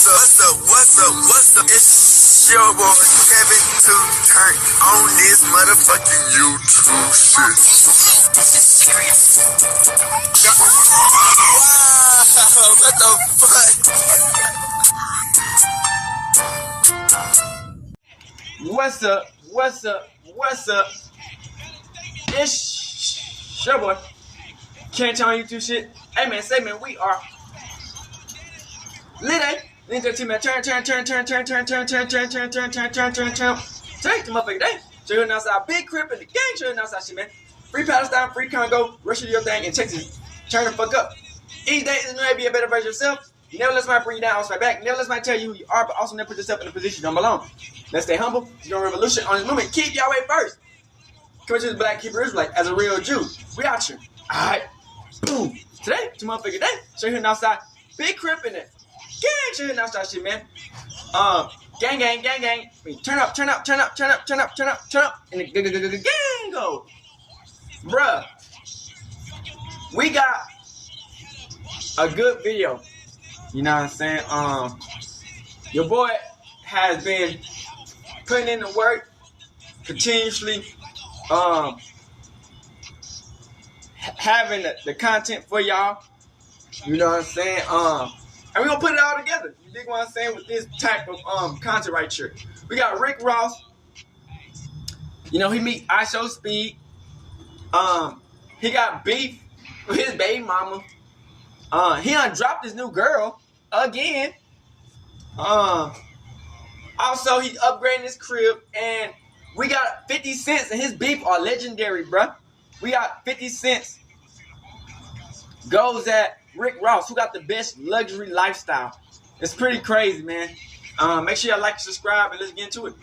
What's up? It's your boy Kevin to turn on this motherfucking YouTube shit. Wow, what the fuck? What's up? It's your boy. Can't tell on YouTube shit. Hey man, say man, we are lit, eh? Ninja team man, turn. Take the motherfucker day. Show you outside, big crib in the gang, show you outside shit, man. Free Palestine, free Congo, rush your thing in Texas. Turn the fuck up. Each day is going to be a better version of yourself. You never let somebody bring you down, on my back. Never let somebody tell you who you are, but also never put yourself in a position you don't belong. Let's stay humble. You're a revolution on this movement. Keep Yahweh first. Come to the Black Keeper Israelite as a real Jew. We out here. Alright. Boom. Today, two motherfucker day. Show you outside. Big crib in it. Gang, show you outside shit, man. Gang. Turn up. And the gang go. Bruh. We got a good video. You know what I'm saying? Your boy has been putting in the work continuously, having the content for y'all. You know what I'm saying? And we're gonna put it all together. You dig what I'm saying with this type of content right here. We got Rick Ross. You know, he meet I Show Speed. He got beef with his baby mama. He dropped his new girl again. Also, he's upgrading his crib, and we got 50 cents, and his beef are legendary, bruh. We got 50 cents goes at Rick Ross, who got the best luxury lifestyle. It's pretty crazy, man. Make sure y'all like and subscribe, and let's get into it.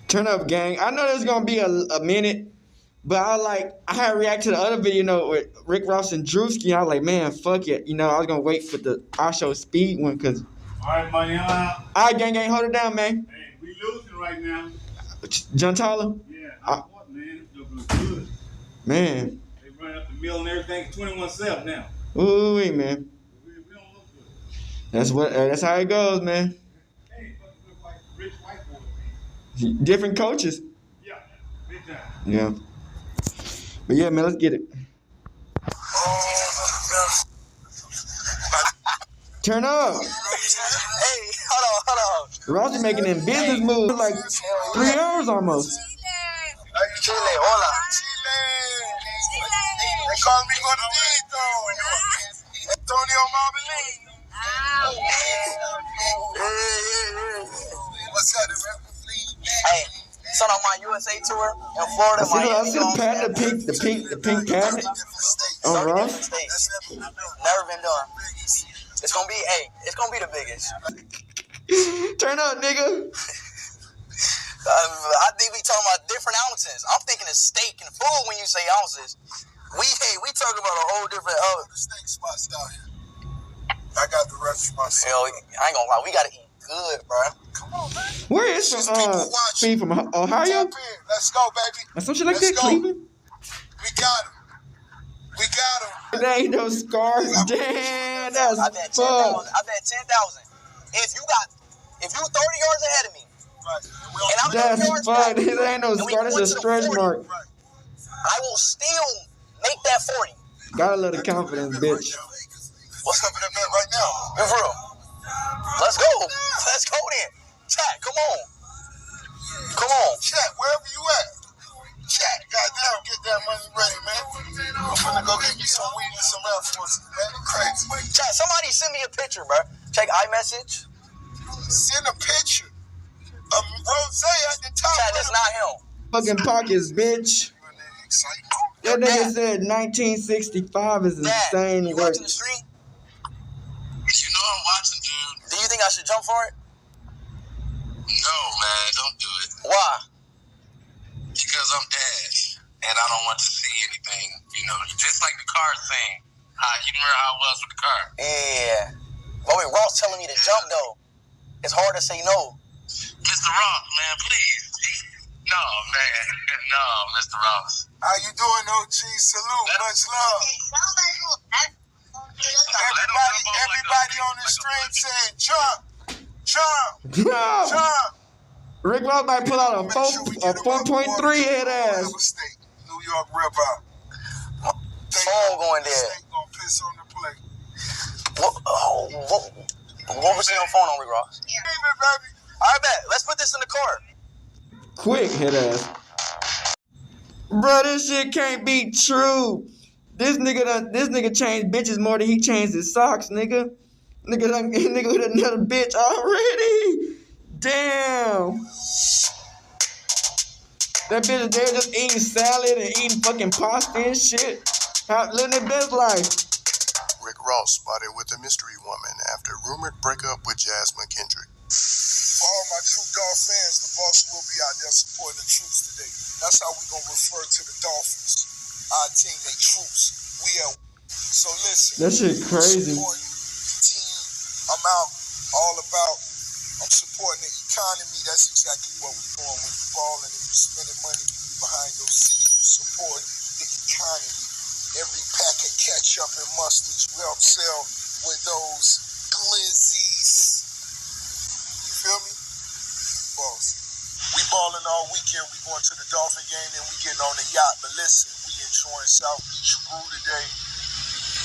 Turn up, gang. I know there's gonna be a minute, but I had react to the other video, you know, with Rick Ross and Drewski. I was like, man, fuck it. You know, I was gonna wait for the I Show Speed one, cause. All right, buddy. All right, gang, hold it down, man. Hey, we losing right now. John Tyler. Yeah, man, it's looking good. Man. They running up the mill and everything. 21-7 now. Ooh, man. We don't look good. That's how it goes, man. Hey, but we look like rich white boys. Different coaches. Yeah, big time. Yeah. But yeah, man, let's get it. Turn up. Hey, hold on. Ross is making them business moves like 3 hours almost. Chile, hola. Chile. They call me Gordito. Antonio Marvelino. What's up, man? Hey, so on my USA tour in Florida, I see the pink cabinet on Ross. Never been done. It's gonna be the biggest. Turn up, nigga. I think we talking about different ounces. I'm thinking of steak and food when you say ounces. We talking about a whole different steak spots down here. I got the restaurants. I ain't gonna lie, we gotta eat good, bro. Come on, man. Where is Speed from Ohio? Let's go, baby. Or some shit like that, Cleveland? We got him. That ain't no scars. Damn, that's I bet 10,000. If you 30 yards ahead of me, right, and I'm 30 yards back, this ain't no scar. That's a stretch mark. Right. I will still make that 40. Got a little confidence, bitch. What's up in that bet right now? Good for real. Let's go then. Chat, come on. Chat, wherever you at. Chat, goddamn, get that money ready, man. I'm finna go get me some weed and some Air Forces, man. Crazy. Chat, somebody send me a picture, bro. Check iMessage. Send a picture of Rose at the top. Chat, that's not him. Fucking pockets, bitch. That nigga said 1965 is insane you work. watching the stream? You know I'm watching, dude. Do you think I should jump for it? No, man, don't do it. Why? Because I'm dead, and I don't want to see anything, know, just like the car thing. You remember how it was with the car? Yeah. But when Ross telling me to jump, though, it's hard to say no. Mr. Ross, man, please. No, man. No, Mr. Ross. How you doing, OG? Salute. Much love. Everybody on the stream saying jump. Jump. Rick Ross might pull out a 4.3 head ass. New York rip out. Phone going there. Gonna piss on the plate. What was your phone on, Rick Ross? Yeah. Baby. I bet. Let's put this in the car. Quick head ass. Bro, this shit can't be true. This nigga changed bitches more than he changed his socks, nigga. Nigga with another bitch already. Damn. That bitch is there just eating salad and eating fucking pasta and shit. Living their best life. Rick Ross spotted with a mystery woman after rumored breakup with Jasmine Kendrick. For all my true Dolph fans, the boss will be out there supporting the troops today. That's how we gonna refer to the Dolphins. Our team, they troops. We are. So listen. That shit crazy. Team, I'm out all about. I'm supporting the economy. That's exactly what we're doing. When you balling and you spending money behind your seat, you support the economy. Every pack of ketchup and mustard you help sell with those glizzies. You feel me? Boss. We balling all weekend. We going to the Dolphin game and we getting on the yacht. But listen, we enjoying South Beach Brew today.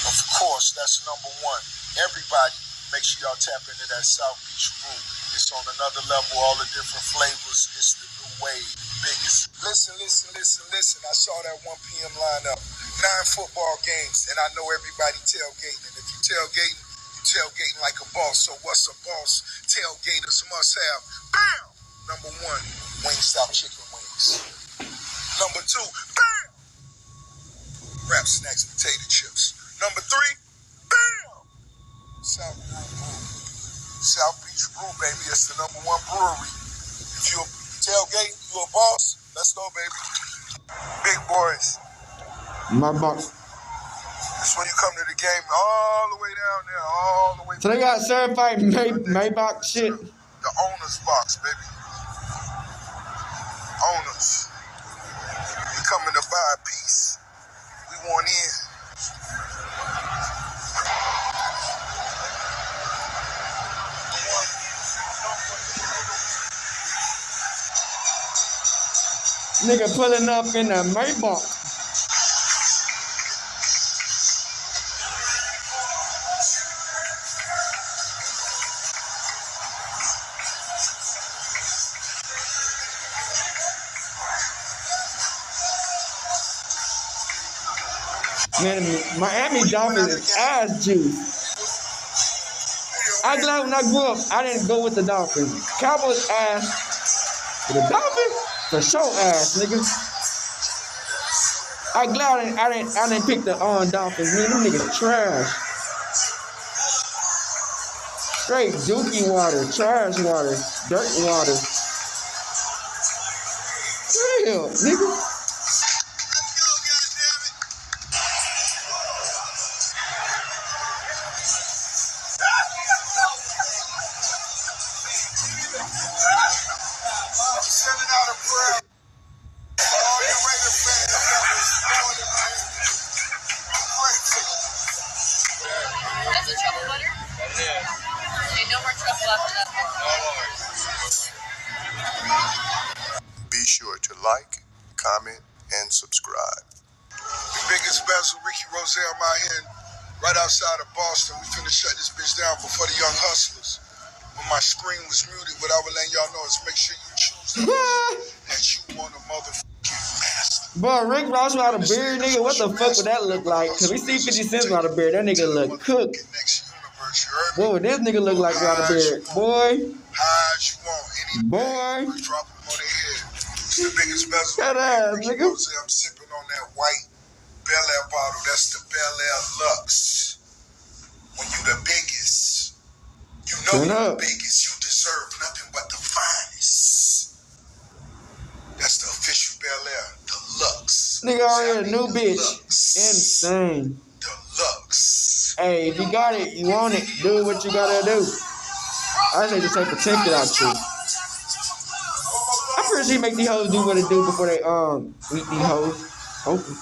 Of course, that's number one. Everybody, make sure y'all tap into that South Beach Brew. It's on another level, all the different flavors. It's the new wave, biggest. Listen. I saw that 1 p.m. lineup. 9 football games, and I know everybody tailgating. And if you tailgating like a boss. So what's a boss? Tailgaters must have. Bam! Number 1, Wingstop chicken wings. Number 2, bam! Wrap snacks, potato chips. Number 3, bam! South Beach Brew, baby. It's the number 1 brewery. If you tailgate, you a boss. Let's go, baby. Big boys. My box. That's when you come to the game all the way down there, all the way. So they got certified Maybach shit. The owner's box, baby. Owners. You coming to buy a piece. We want in. Nigga pulling up in a Maybach. Man, Miami Dolphins is ass juice. I'm glad when I grew up, I didn't go with the Dolphins. Cowboys ass. But the Dolphins, for sure ass, nigga. I'm glad I didn't pick the Dolphins. Man, them niggas trash. Straight dookie water, trash water, dirt water. Real, nigga. Sending out a prayer for all you Raider fans that was born in Miami. Pray for you. That's a truffle butter? Yeah. Okay, no more truffle after that. Be sure to like, comment, and subscribe. The biggest bezel, Ricky Rose, I'm out here right outside of Boston. We finna shut this bitch down before the young hustlers. When my screen was muted, what I would let y'all know is make sure you choose the that you want a motherfucking master. Bro, Rick Ross without a beard, nigga, what the fuck would that look like? Cause we see 50 Cent without a beard, that nigga look cooked. What would this nigga look like without a beard? Boy. Boy. Drop them on their head. It's the biggest bezel. That ass, nigga. I'm sipping on that white Bel Air bottle. That's the Bel Air Lux. When you the biggest, you know you're the biggest. You deserve nothing but the finest. That's the official Bel Air, the Lux. Nigga already a new bitch. Insane. Deluxe. Hey, if you got it, you want it, do what you gotta do. I say just take protect it out you. I'm pretty sure you make these hoes do what it do before they eat these hoes. Hopefully.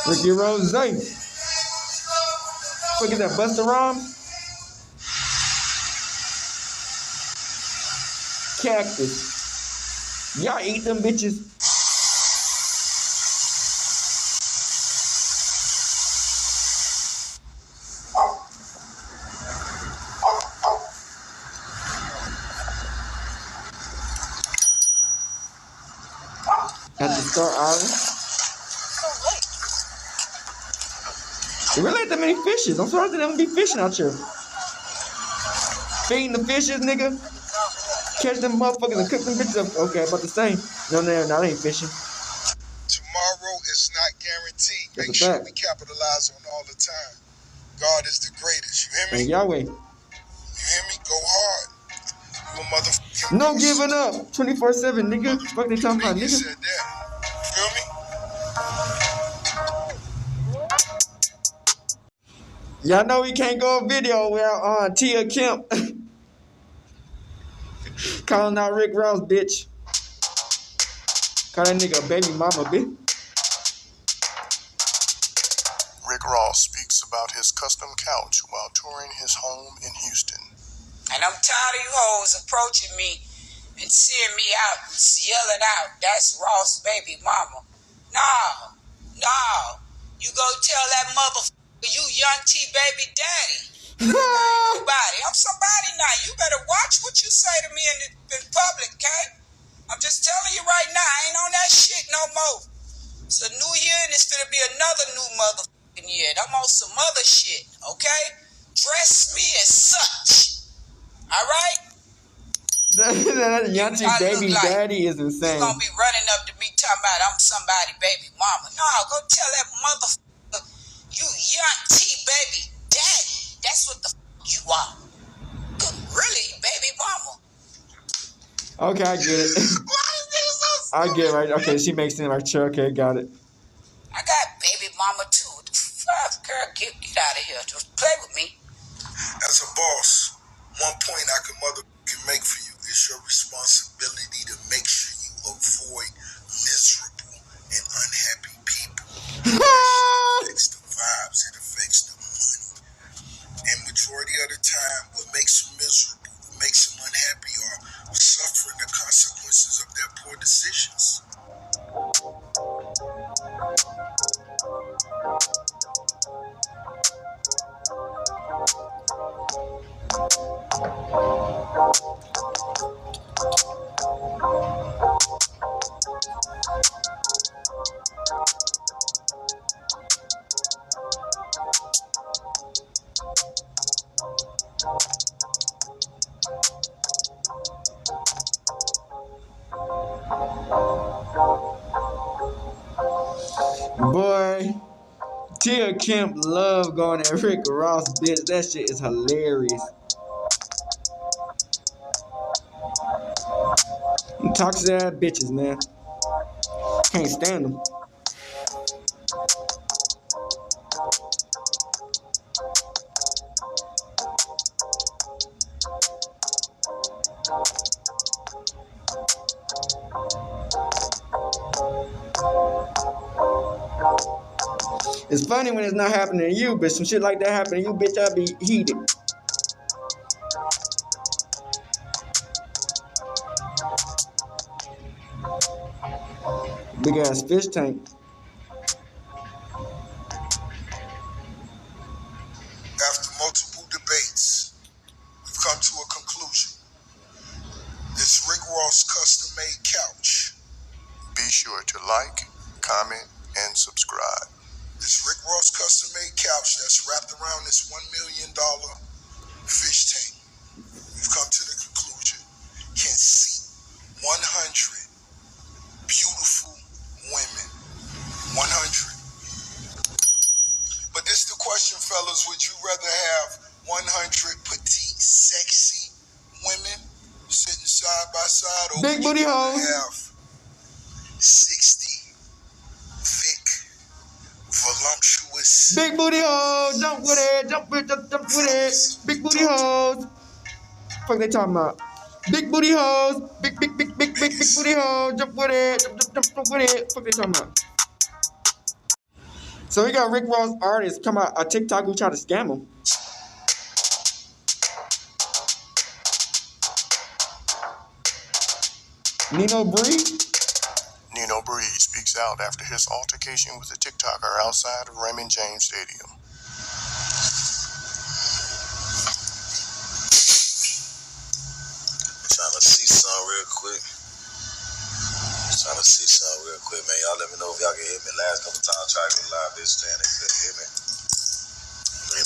Ricky Rose. Look at that Busta Rhymes. Cactus. Y'all eat them bitches. At the Star Island. There really ain't that many fishes. I'm surprised they don't be fishing out here. Feeding the fishes, nigga. Catch them motherfuckers and cook them bitches up. Okay, about the same. No, that ain't fishing. Tomorrow is not guaranteed. That's Make a sure fact. we capitalize on all the time. God is the greatest. You hear me? And Yahweh. You hear me? Go hard. You a motherfucking No boss. giving up. 24/7, nigga. Fuck they talking about, You nigga. said that. Feel me? Y'all know we can't go on video without Tia Kemp calling out Rick Ross, bitch. Call that nigga a baby mama, bitch. Rick Ross speaks about his custom couch while touring his home in Houston. And I'm tired of you hoes approaching me and seeing me out and yelling out, "That's Ross' baby mama." No. You go tell that motherfucker you young T baby daddy. Nobody. I'm somebody now. You better watch what you say to me in public, okay? I'm just telling you right now, I ain't on that shit no more. It's a new year and it's gonna be another new motherfucking year. I'm on some other shit, okay? Dress me as such. Alright? That Yanti I baby look like daddy is insane. You gonna be running up to me talking about I'm somebody baby mama. No, go tell that motherfucker you young T baby daddy. That's what the you are. Really, baby mama. Okay, I get it. I get it, right? Okay, she makes it right. Sure, okay, got it. I got baby mama too. What the fuck, girl, get out of here. Just play with me. As a boss, one point I can make for you is your responsibility to make sure you avoid miserable and unhappy people. It affects the vibes, it affects the money. And majority of the time, what makes them miserable, what makes them unhappy are suffering the consequences of their poor decisions. Boy, Tia Kemp love going at Rick Ross, bitch. That shit is hilarious. Toxic ass bitches, man. Can't stand them. It's funny when it's not happening to you, but some shit like that happen to you, bitch, I'll be heated. Big ass fish tank. After multiple debates, we've come to a conclusion. This Rick Ross custom-made couch. Be sure to like, comment, and subscribe. This Rick Ross custom-made couch that's wrapped around this $1 million fish tank. We've come to the conclusion. Can seat 100 beautiful women. 100. Ross, would you rather have 100 petite, sexy women sitting side by side, or Big would booty you rather hoes. have 60 thick, voluptuous? Big booty hoes. Jump with it. Jump with it. Jump with it. Big booty hoes. Fuck they talking about? Big booty hoes. Big booty hoes. Jump with it. Jump with it. Fuck they talking about? So we got Rick Ross artists come out a TikTok who try to scam him. Nino Bree. Nino Bree speaks out after his altercation with a TikToker outside of Raymond James Stadium. Trying to see something real quick. Man. Y'all let me know if y'all can hit me. Last couple times I tried to get live, bitch, saying they couldn't hit me.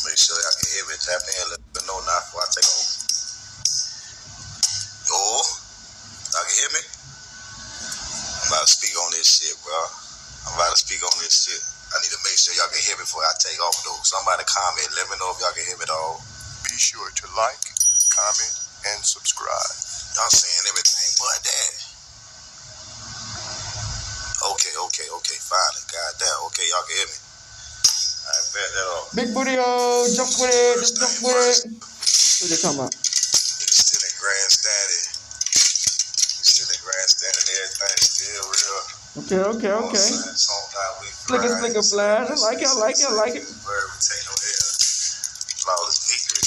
Make sure y'all can hear me. Tap in, let me know now before I take over. Yo, y'all can hear me? I'm about to speak on this shit, bro. I need to make sure y'all can hear me before I take off, though. Somebody comment. Let me know if y'all can hear me, dog. Be sure to like, comment, and subscribe. Y'all saying everything but that. Okay, finally. Goddamn. Okay, y'all can hear me. I bet that off. Big booty hoes. Jump with it. Jump with it. What they talking about? Niggas still in grandstanding. Everything still real. Okay. Flicker flash. I like it. Bird retain no hair. Flawless victory.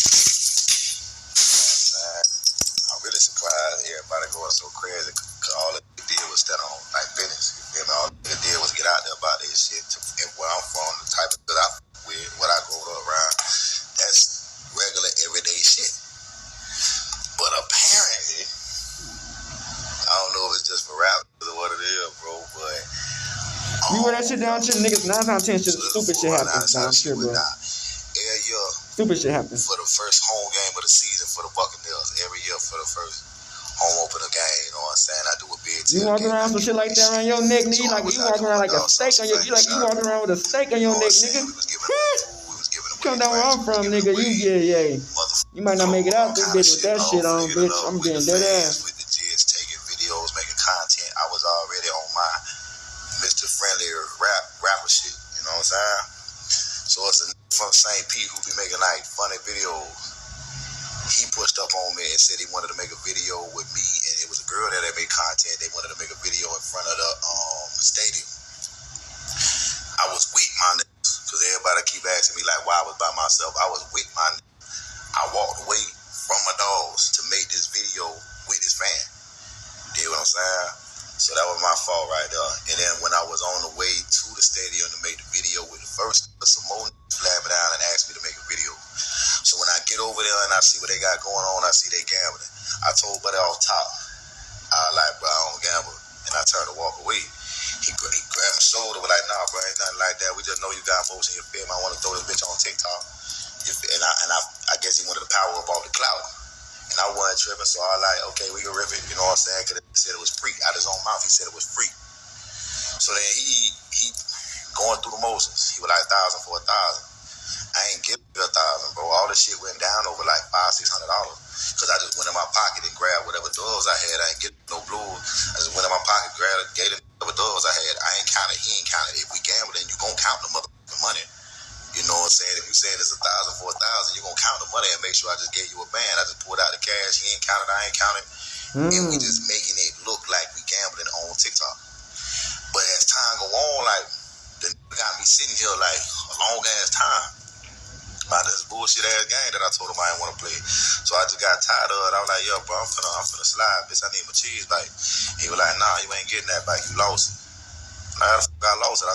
I'm really surprised everybody going so crazy because all they did was stand on like business. You know, all they did was get out there about this shit. And where I'm from, the type of that I with, what I grew up around, that's regular everyday shit. But apparently, I don't know if it's just for rap or what it is, bro, but you wear that shit down to the niggas 9 times 10 shit, stupid shit happens down here, bro. Every year, stupid shit happens. For the first home game of the season for the Buccaneers, every year for the first home opener game, you know what I'm saying? I do a big You walk around some shit like that around your neck, nigga. Like you walking around like a steak on your, you walking around with a steak on your neck, nigga. Come down where I'm from, nigga. You you might not make it out this bitch with that shit on, bitch. I'm getting dead ass. With the Gett taking videos, making content, I was already on my Mr. Friendly rapper shit, you know what I'm saying? So it's a from St. Pete who be making like funny videos. He pushed up on me and said he wanted to make a video with me, and it was a girl that made content. They wanted to make a video in front of the stadium. I was with my niggas, because everybody keep asking me like why I was by myself. I was with my niggas. I walked away from my dogs to make this video with this fan. You know what I'm saying? So that was my fault right there. And then when I was on the way to the stadium to make the video with the first, some more flag me down and asked me to make a video. So when I get over there and I see what they got going on, I see they gambling. I told buddy off top, I like, bro, I don't gamble. And I turned to walk away. He grabbed my shoulder, was like, nah, bro, ain't nothing like that. We just know you got motion in your film. I want to throw this bitch on TikTok. And I guess he wanted to power up all the clout. And I wasn't tripping, so I was like, okay, we can rip it, you know what I'm saying? Because he said it was free. Out of his own mouth, he said it was free. So then he going through the motions. He was like 1,000 for 1,000. I ain't give you 1,000, bro. All this shit went down over like $500-600. Because I just went in my pocket and grabbed whatever doves I had. I ain't get no blues. I just went in my pocket, grabbed, gave them whatever doves I had. I ain't counted, he ain't counted. If we gamble, then you gon' count the motherfucking money. You know what I'm saying? If you saying it's 1,000 for 1,000, you gonna count the money and make sure I just gave you a band. I just pulled out the cash. He ain't counted, I ain't counted. And we just making it look like we gambling on TikTok. But as time go on, like, the got me sitting here like a long ass time about this bullshit ass game that I told him I didn't want to play. So I just got tired of it. I was like, yo, bro, I'm finna slide, bitch. I need my cheese bite. He was like, nah, you ain't getting that bite. You lost it. How the fuck I lost it? I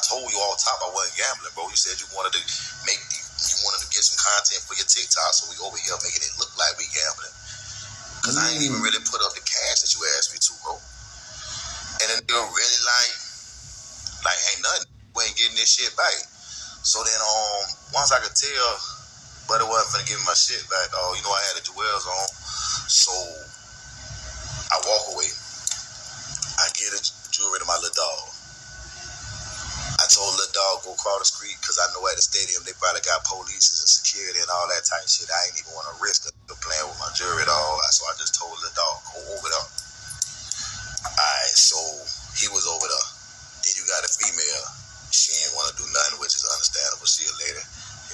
told you all top I wasn't gambling, bro. You said you wanted to get some content for your TikTok, so we over here making it look like we gambling. Cause I ain't even really put up the cash that you asked me to, bro. And then they were really like ain't nothing. We ain't getting this shit back. So then once I could tell, but it wasn't finna give me my shit back. You know I had the jewels on, so I walk away. I get the jewelry to my little dog. I told little dog go across the street because I know at the stadium they probably got police and security and all that type of shit. I ain't even want to risk it playing with my jury at all. So I just told little dog go over there. Alright, so he was over there. Then you got a female. She ain't want to do nothing, which is understandable. She a lady.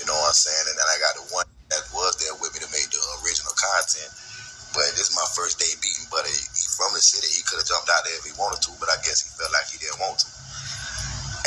You know what I'm saying? And then I got the one that was there with me to make the original content. But this is my first day beating Buddy. He from the city. He could have jumped out there if he wanted to, but I guess he felt like he didn't want to.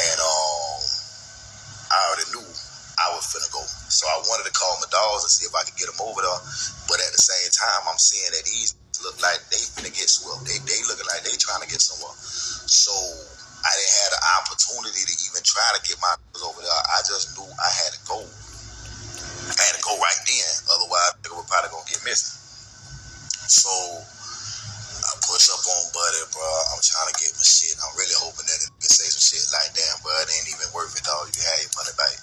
And I already knew I was finna go. So I wanted to call my dogs and see if I could get them over there. But at the same time, I'm seeing that these look like they finna get swept. They looking like they trying to get somewhere. So I didn't have the opportunity to even try to get my over there. I just knew I had to go. I had to go right then. Otherwise, they were probably gonna get missing. So I push up on Buddy, bro. I'm trying to get my shit. I'm really hoping that it can say some shit like, damn, bro, it ain't even worth it, dog. You had your money back.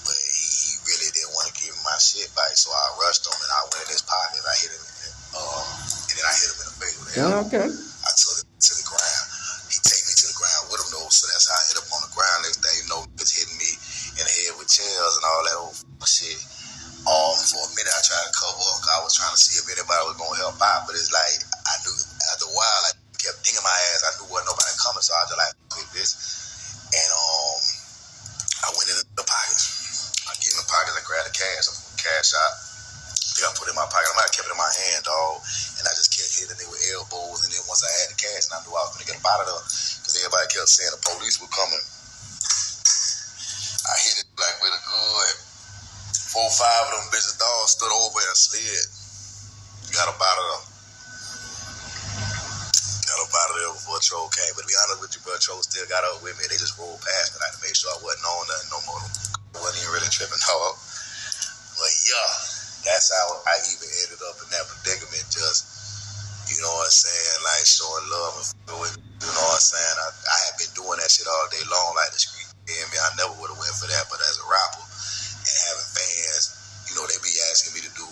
But he really didn't want to give me my shit back. So I rushed him and I went in his pocket and I hit him. And then I hit him in the face with the elbow. Okay. I took him to the ground. He take me to the ground with him though. So that's how I hit up on the ground. Next thing you know, he was hitting me in the head with chairs and all that old shit. For a minute, I tried to cover up. I was trying to see if anybody was going to help out, but it's like, I knew after a while, I kept dinging my ass. I knew wasn't nobody coming, so I was just like, quit this. And I went in the pockets. I get in the pockets, I grabbed the cash. I put the cash out. I put it in my pocket. I might have kept it in my hand, dog. And I just kept hitting it with elbows. And then once I had the cash, and I knew I was going to get up out of there, because everybody kept saying the police were coming. I hit it like with a good 4 or 5 of them bitches dogs stood over and slid. Got up out of them. Got up out of there before Troll came. But to be honest with you, bro, Troll still got up with me. They just rolled past me. I had to make sure I wasn't on nothing no more. I wasn't even really tripping dog. But yeah, that's how I even ended up in that predicament. Just, you know what I'm saying, like showing love and you know what I'm saying. I had been doing that shit all day long, like the street game. I never would have went for that, but as a rapper and having fans, you know, they be asking me to do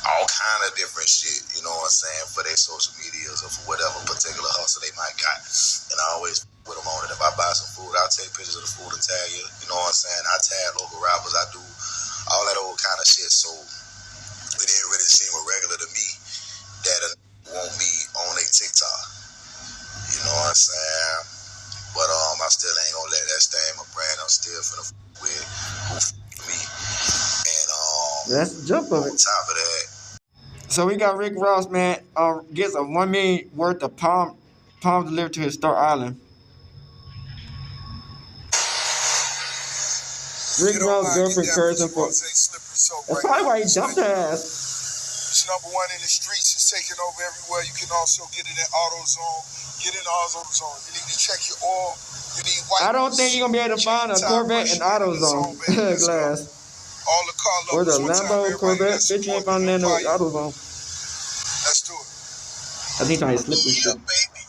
all kind of different shit, you know what I'm saying, for their social medias or for whatever particular hustle they might got. And I always put them on it. If I buy some food, I'll take pictures of the food and tag you. You know what I'm saying? I tag local rappers. I do all that old kind of shit. So it didn't really seem irregular to me that want me on a TikTok. You know what I'm saying? But I still ain't gonna let that stay in my brand. I'm still finna with who me. And that's the jump of it. On top of that. So we got Rick Ross, man, gets a $1 million worth of palm delivered to his Star Island. Rick Ross' girlfriend encouraged him for. That's probably why he jumped her ass. It's #1 in the streets. It's taking over everywhere. You can also get it in AutoZone. Get in AutoZone. You need to check your oil. You need white. I don't think you're gonna be able to find a Corvette in AutoZone glass. All the car Or the levels. Lambo Corvette. Bitch, you ain't finding that in no AutoZone. Let's do it. I think trying to slip this shit. Baby.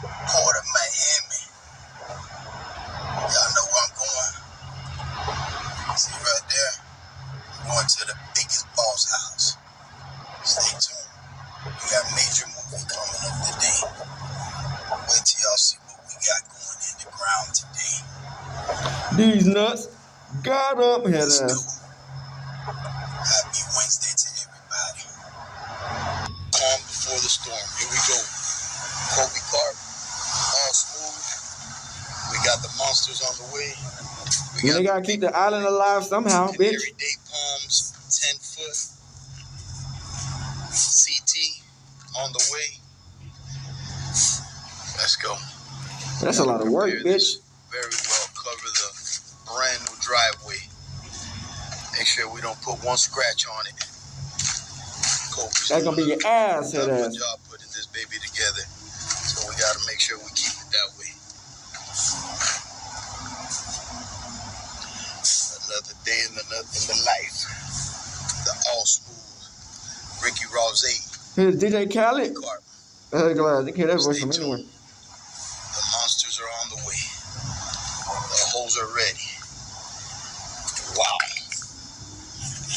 Port of Miami. Y'all know where I'm going. See right there? Going to the biggest boss house. Stay tuned. We got major movie coming up today. Wait till y'all see what we got going in the ground today. These nuts got up head ass. Happy Wednesday to everybody. Calm before the storm. Here we go. Kobe Carp, all smooth. We got the monsters on the way. They gotta keep the island alive somehow, bitch. Everyday Palms, 10 foot. CT on the way. Let's go. That's a lot of work, bitch. Very well. Cover the brand new driveway. Make sure we don't put one scratch on it. Kobe's That's gonna be your ass, head ass. job putting this baby together. So we gotta make sure we keep it that way. Another day in the life. The all smooth Ricky Rose. Here's DJ Khaled. I can hear that voice from anywhere. The monsters are on the way. The hoes are ready. Wow.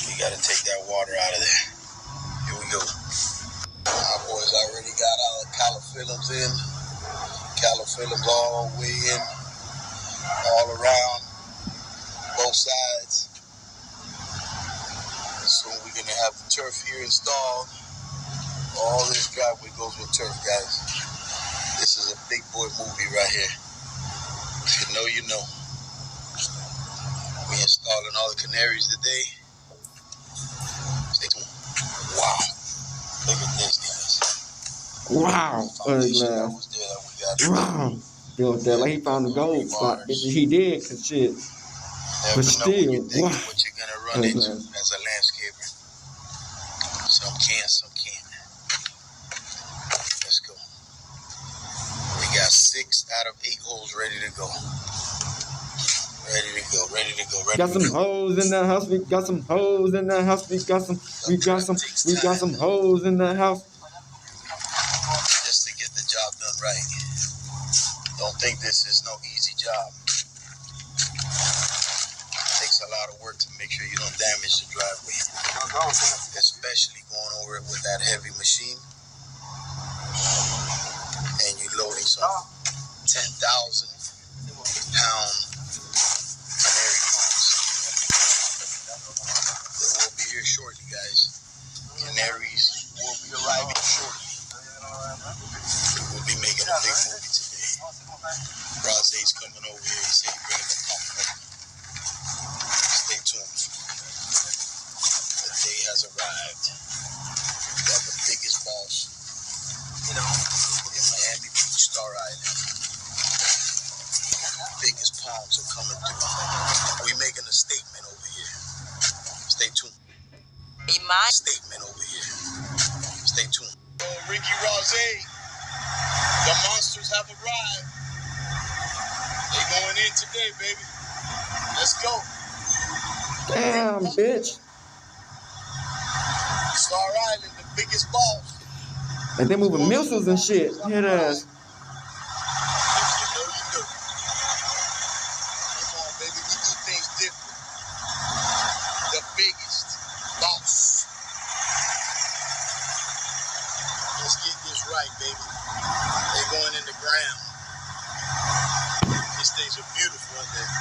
We gotta take that water out of there. Here we go. Our boys already got our Califillums in. Califillums all the way in. all around, both sides. Soon we're gonna have the turf here installed. All this driveway goes with turf, guys. This is a big boy movie right here. If you know, you know. We installing all the canaries today. Stay tuned. Wow. Look at this, guys. Wow. Foundation that was there that we got. Wow. Built that like he found the gold spot. Bitch, he did, cause shit. Never But know still, when you're thinking wow. what you're gonna run into as a landscaper. Some can, some can't. Let's go. We got 6 out of 8 holes ready to go. Ready to go, ready to go, ready Got to some go. hoes in the house. We got some hoes in the house. We got some hoes in the house. Just to get the job done right. Don't think this is no easy job. It takes a lot of work to make sure you don't damage the driveway. Especially going over it with that heavy machine. And you're loading some 10,000 pound canary palms. They will be here shortly, guys. Canaries will be arriving shortly. We'll be making a big movie today. Rose's coming over here. He said he's bringing the pump over. Stay tuned. The day has arrived. We got the biggest boss in Miami Beach, Star Island. Biggest palms are coming through. We're making a statement over here. Stay tuned. Statement over here. Stay tuned. Ricky Rose, the monsters have arrived. They going in today, baby. Let's go. Damn, bitch. Star Island, the biggest boss. Like they moving missiles and shit. Hit ass. If you know, you do. Come on, baby. We do things different. The biggest boss. Let's get this right, baby. They're going in the ground. These things are beautiful in there.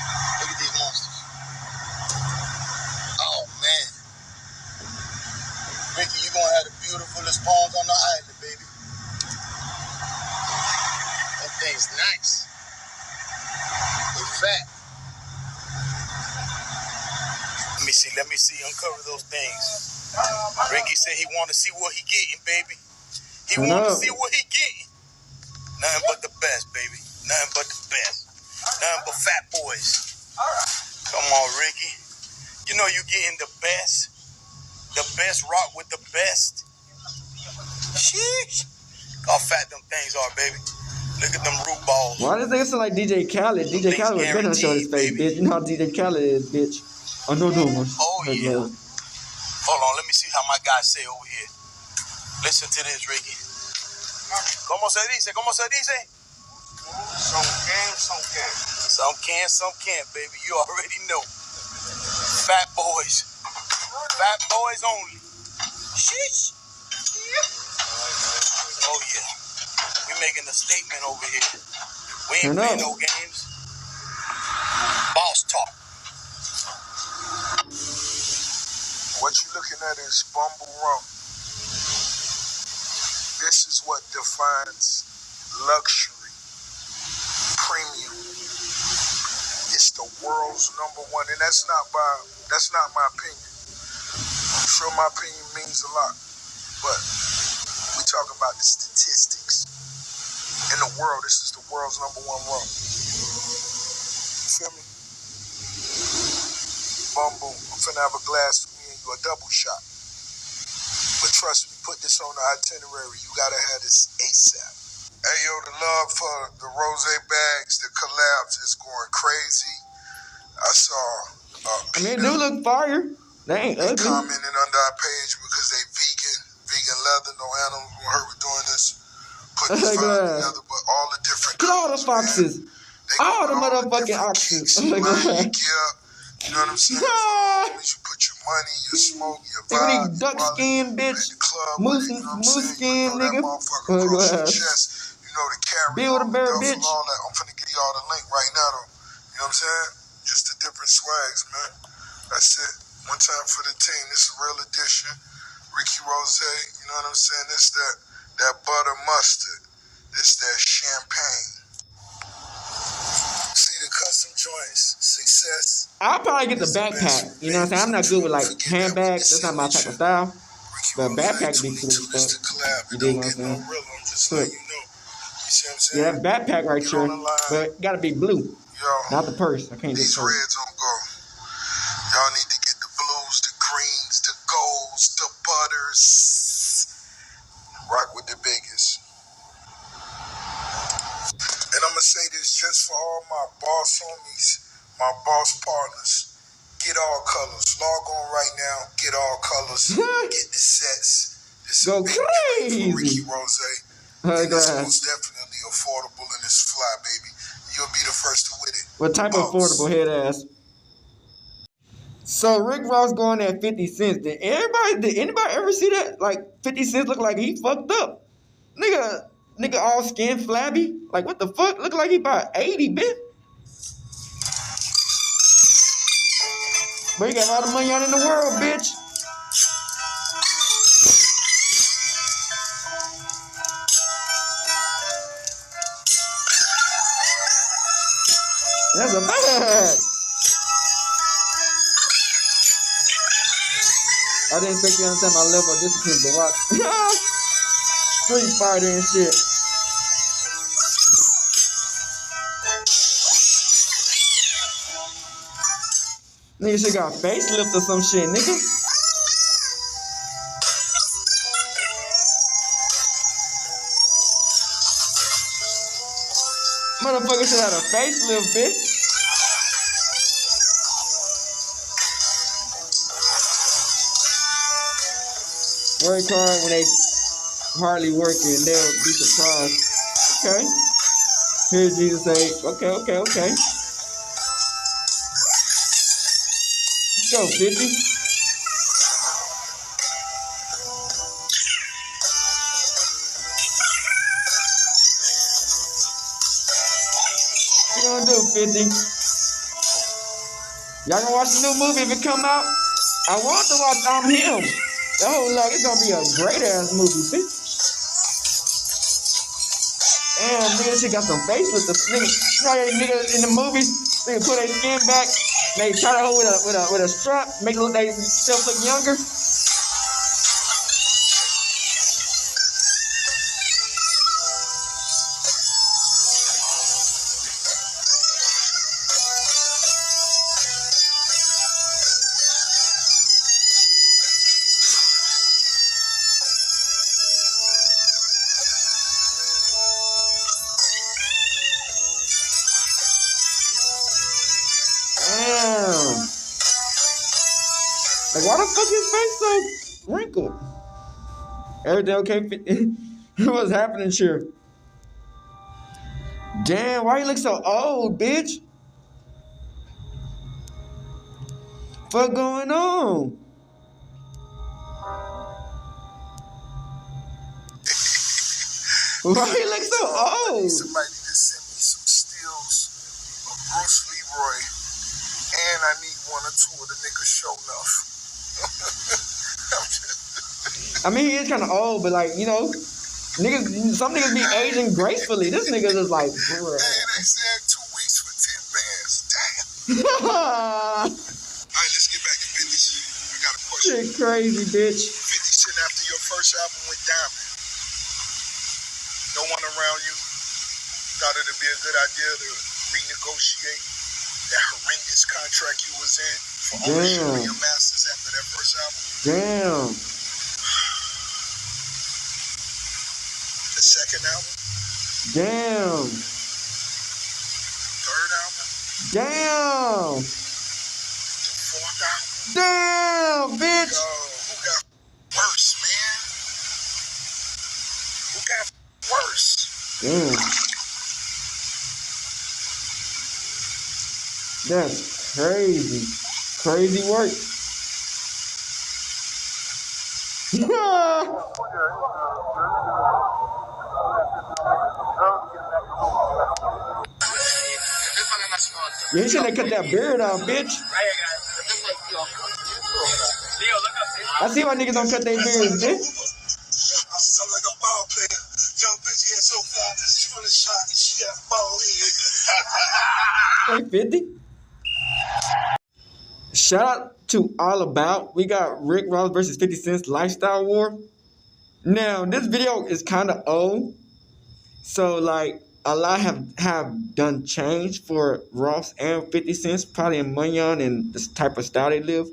Look at these monsters. Oh, man. Ricky, you're going to have the beautifulest palms on the island, baby. That thing's nice. They're fat. Let me see. Uncover those things. Ricky said he want to see what he getting, baby. He want to see what he getting. Nothing but the best, baby. Nothing but the best. Nothing but fat boys. Come on, Ricky. You know you getting the best. The best rock with the best. Sheesh. How fat them things are, baby. Look at them root balls. Why does it sound like DJ Khaled? DJ Khaled was better show his face, bitch. You know how DJ Khaled is, bitch. Oh, no. Oh, yeah. Hold on, let me see how my guys say over here. Listen to this, Ricky. ¿Cómo se dice? ¿Cómo se dice? Some can, some can't. Some can, some can't, baby. You already know. Fat boys. Fat boys only. Sheesh. Oh, yeah. We're making a statement over here. We ain't playing no games. Boss talk. What you're looking at is Bumble Rum. This is what defines luxury, premium. It's the world's #1, and that's not my opinion. I'm sure my opinion means a lot, but we talk about the statistics. In the world, this is the world's #1 rum. You feel me? Bumble, I'm finna have a glass for me and you, a double shot. But trust me, put this on the itinerary. You gotta have this ASAP. Hey, yo, the love for the rose bags, the collabs is going crazy. I saw I mean, they do look fire. They ain't ugly. Commenting under our page because they vegan leather, no animals were hurt with doing this. Put this vibe together, but all the different Look at all the foxes. All the motherfucking oxes. oxes. You know what I'm saying? You put your money, your smoke, your vibe. Look at these duck skin, bitch. Moose skin, nigga. You know the carry. Build a bear, bitch. All that. I'm finna give y'all the link right now, though. You know know what I'm saying? Just the different swags, man. That's it. One time for the team. This is a real edition. Ricky Rose, you know what I'm saying? This that butter mustard. This that champagne. See the custom joints. Success. I'll probably get the backpack. You know what I'm saying? I'm not good with like handbags. That's not my type of style. But backpack be cool as fuck. You dig what I'm saying? Look. Yeah, that backpack right here. But gotta be blue. Not the purse. I can't get these the purse. reds on go. Y'all need to get the blues, the greens, the golds, the butters. Rock with the biggest. And I'm gonna say this just for all my boss homies, my boss partners. Get all colors. Log on right now. Get all colors. Get the sets. This go crazy. For Ricky Rose. And it's most definitely affordable and it's fly, baby. You'll be the first to with it. What type of affordable head ass? So Rick Ross going at 50 cents. Did anybody ever see that? Like 50 cents look like he fucked up. Nigga all skin flabby. Like what the fuck? Look like he about 80, bitch. But he got all the money out in the world, bitch. That's a bag. I didn't expect you to understand my level of discipline, but watch. Street Fighter and shit. Nigga shit got facelift or some shit, nigga. Motherfucker should have a facelift, bitch. Work hard when they hardly working, they'll be surprised. Okay. Here's Jesus say, okay. Let's go, 50. What you gonna do, 50? Y'all gonna watch the new movie if it come out? I want to watch I'm Him. Oh, look, it's gonna be a great ass movie, see? Damn, nigga, shit got some facelift. You know, niggas in the movies, they put their skin back, they try to hold with a strap, make it look they self look younger. Damn. Like, why the fuck his face so wrinkled? Everything okay? What's happening here? Damn, why you look so old, bitch? What going on? Why you look so old? Somebody just sent me some stills of Bruce Leroy, and I need 1 or 2 of the niggas show enough. I mean, he is kind of old, but like, you know, niggas, some niggas be aging gracefully. This nigga is like, bruh. Hey, they said 2 weeks for 10 bands. Damn. All right, let's get back to business. I got a question. Shit crazy, bitch. 50 Cent after your first album with Diamond. No one around you thought it'd be a good idea to renegotiate that horrendous contract you was in for ownership of your masters after that first album? Damn. The second album? Damn. Third album? Damn. The fourth album? Damn, bitch. Yo, who got worse, man? Who got worse? Damn. That's crazy. Crazy work. Yeah, he shouldn't have cut that beard off, bitch. I see why niggas don't cut their beards, bitch. I'm like a ball player. Young bitch head so far, she from the shot and she got ball head. Hey, 50. Shout out to All About. We got Rick Ross versus 50 Cent's Lifestyle War. Now, this video is kind of old. So, like, a lot have done change for Ross and 50 Cent, probably in money on and this type of style they live.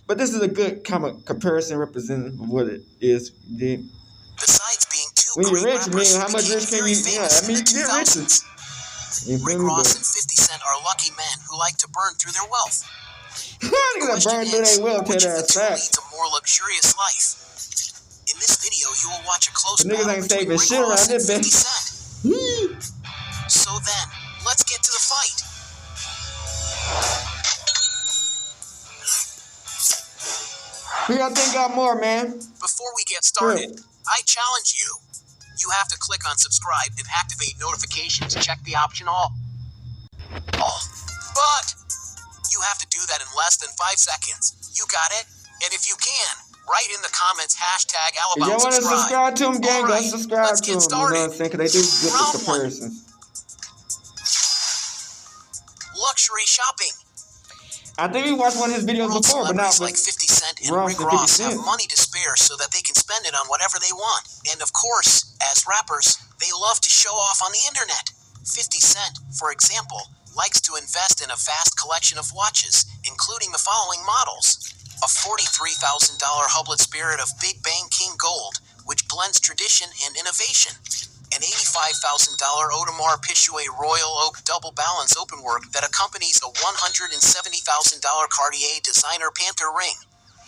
But this is a good kind of comparison representing what it is. Besides being two when you're great rich, rappers, man, how much rich can you? Yeah, I mean, you get richer. Rick Ross and 50 Cent are lucky men who like to burn through their wealth. Niggas burn through their wealth, which that of the two ass leads a more luxurious life? In this video, you will watch a close the niggas battle ain't between saving Rick shit around Ross and this 50 bitch. Cent. So then, let's get to the fight. We gotta think out more, man. Before we get started, I challenge you. You have to click on subscribe and activate notifications. Check the option all. But you have to do that in less than 5 seconds. You got it? And if you can, write in the comments hashtag If y'all wanna subscribe to them, gang, go subscribe to them. You know what I'm saying? Cause they do good Round comparisons. Luxury shopping. I think we watched one of his videos World before, but not celebrities like 50 Cent and Ross Rick and 50 Ross Cent. have money to spare so that they can spend it on whatever they want. And of course, as rappers, they love to show off on the internet. 50 Cent, for example, likes to invest in a vast collection of watches, including the following models. A $43,000 Hublot Spirit of Big Bang King Gold, which blends tradition and innovation. An $85,000 Audemars Piguet Royal Oak Double Balance Openwork that accompanies a $170,000 Cartier Designer Panther ring.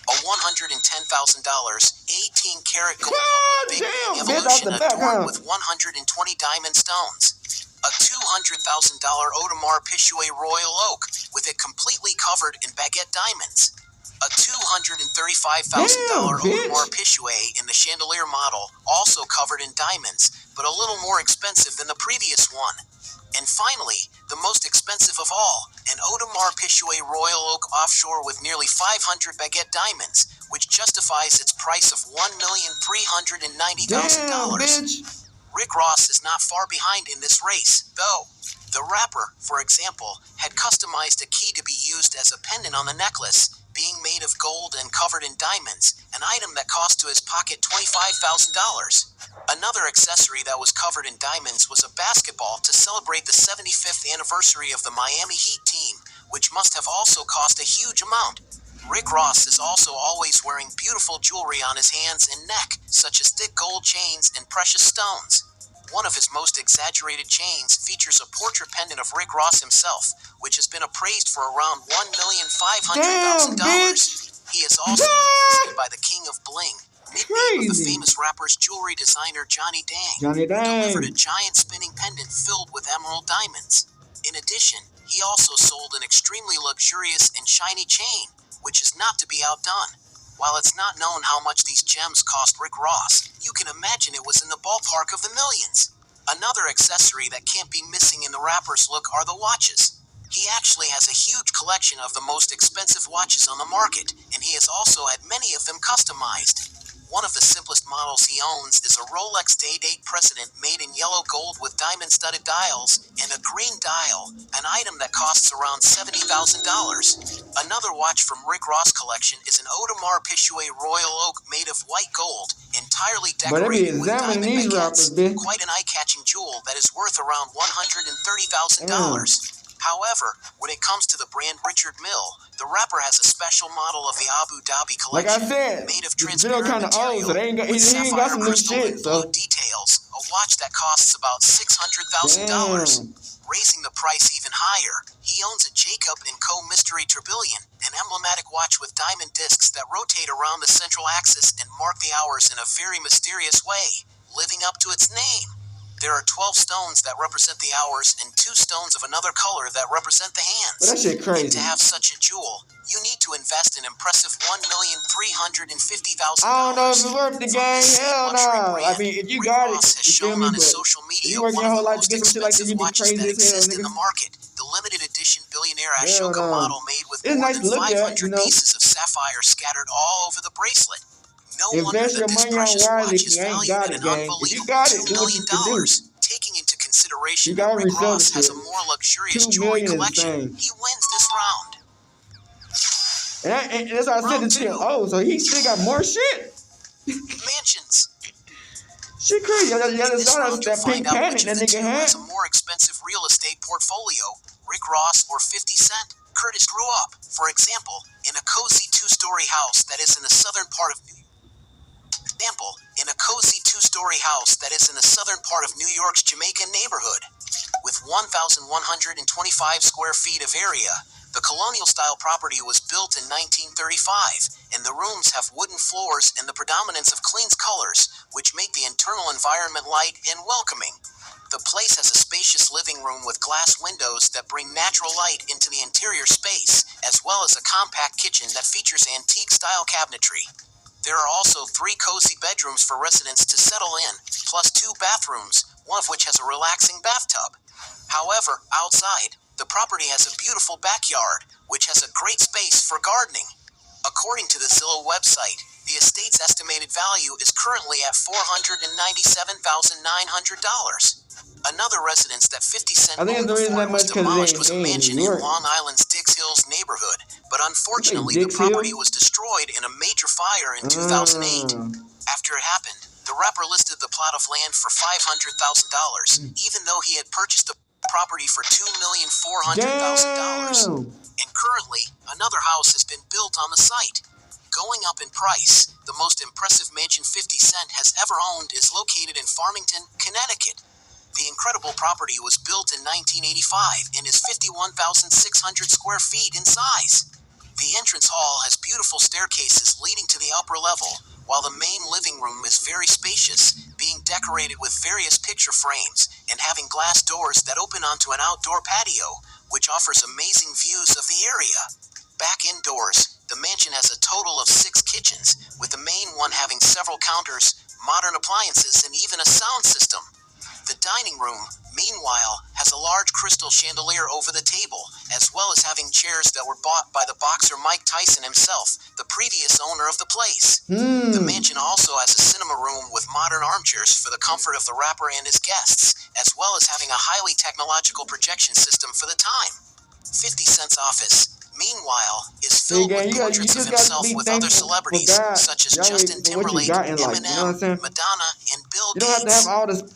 A $110,000 18-karat gold Hublot Big Bang Evolution adorned with 120 diamond stones. A $200,000 Audemars Piguet Royal Oak with it completely covered in baguette diamonds. A $235,000 Audemars Piguet in the chandelier model, also covered in diamonds, but a little more expensive than the previous one. And finally, the most expensive of all, an Audemars Piguet Royal Oak offshore with nearly 500 baguette diamonds, which justifies its price of $1,390,000. Rick Ross is not far behind in this race, though. The rapper, for example, had customized a key to be used as a pendant on the necklace, being made of gold and covered in diamonds, an item that cost to his pocket $25,000. Another accessory that was covered in diamonds was a basketball to celebrate the 75th anniversary of the Miami Heat team, which must have also cost a huge amount. Rick Ross is also always wearing beautiful jewelry on his hands and neck, such as thick gold chains and precious stones. One of his most exaggerated chains features a portrait pendant of Rick Ross himself, which has been appraised for around $1,500,000. He is also visited by the King of Bling, nickname of the famous rapper's jewelry designer Johnny Dang, who delivered a giant spinning pendant filled with emerald diamonds. In addition, he also sold an extremely luxurious and shiny chain, which is not to be outdone. While it's not known how much these gems cost Rick Ross, you can imagine it was in the ballpark of the millions. Another accessory that can't be missing in the rapper's look are the watches. He actually has a huge collection of the most expensive watches on the market, and he has also had many of them customized. One of the simplest models he owns is a Rolex Day-Date President made in yellow gold with diamond-studded dials and a green dial, an item that costs around $70,000. Another watch from Rick Ross' collection is an Audemars Piguet Royal Oak made of white gold, entirely decorated with diamond baguettes, quite an eye-catching jewel that is worth around $130,000. However, when it comes to the brand Richard Mille, the rapper has a special model of the Abu Dhabi collection, made of transparent material with sapphire crystal and blue details, a watch that costs about $600,000. Raising the price even higher, he owns a Jacob & Co. Mystery Tourbillon, an emblematic watch with diamond discs that rotate around the central axis and mark the hours in a very mysterious way, living up to its name. There are 12 stones that represent the hours and 2 stones of another color that represent the hands. But that shit crazy. And to have such a jewel, you need to invest an impressive $1,350,000. I don't know if it's worth the game. Hell no. I mean, if you got it, you feel me? But social media, you work your whole life to get some shit like this, you be crazy as hell, in the nigga. market. The limited edition $1 billion millionaire Hell Ashoka no. model made with It's more nice than to look at, 500 you know. pieces of sapphire scattered all over the bracelet. No wonder Invest your that this money on precious wireless watch if is you ain't valued got at it, an gang. If you unbelievable got $2 it, do what you million. should do. Taking into consideration You that gotta Rick resell the Ross has a shit. more luxurious 2 jewelry million is collection, insane. he wins this round. And that's why I said this video. Oh, so he still got more shit. Mansions. Shit crazy. In this round, you'll That find pink out panic which that of the nigga two had. has a more expensive real estate portfolio, Rick Ross or 50 Cent. Curtis grew up, for example, in a cozy two-story house that is in the southern part of New York's Jamaican neighborhood. With 1,125 square feet of area, the colonial-style property was built in 1935, and the rooms have wooden floors and the predominance of clean colors, which make the internal environment light and welcoming. The place has a spacious living room with glass windows that bring natural light into the interior space, as well as a compact kitchen that features antique-style cabinetry. There are also 3 cozy bedrooms for residents to settle in, plus 2 bathrooms, one of which has a relaxing bathtub. However, outside, the property has a beautiful backyard, which has a great space for gardening. According to the Zillow website, the estate's estimated value is currently at $497,900. Another residence that 50 Cent owned before it was demolished was a mansion in Long Island's Dix Hills neighborhood, but unfortunately the property was destroyed in a major fire in 2008. After it happened, the rapper listed the plot of land for $500,000, even though he had purchased the property for $2,400,000. And currently, another house has been built on the site. Going up in price, the most impressive mansion 50 Cent has ever owned is located in Farmington, Connecticut. The incredible property was built in 1985 and is 51,600 square feet in size. The entrance hall has beautiful staircases leading to the upper level, while the main living room is very spacious, being decorated with various picture frames and having glass doors that open onto an outdoor patio, which offers amazing views of the area. Back indoors, the mansion has a total of 6 kitchens, with the main one having several counters, modern appliances, and even a sound system. The dining room, meanwhile, has a large crystal chandelier over the table, as well as having chairs that were bought by the boxer Mike Tyson himself, the previous owner of the place. The mansion also has a cinema room with modern armchairs for the comfort of the rapper and his guests, as well as having a highly technological projection system for the time. 50 Cent's office, meanwhile, is filled with portraits of himself with other celebrities, such as Justin Timberlake, Eminem, Madonna, and Bill Gates.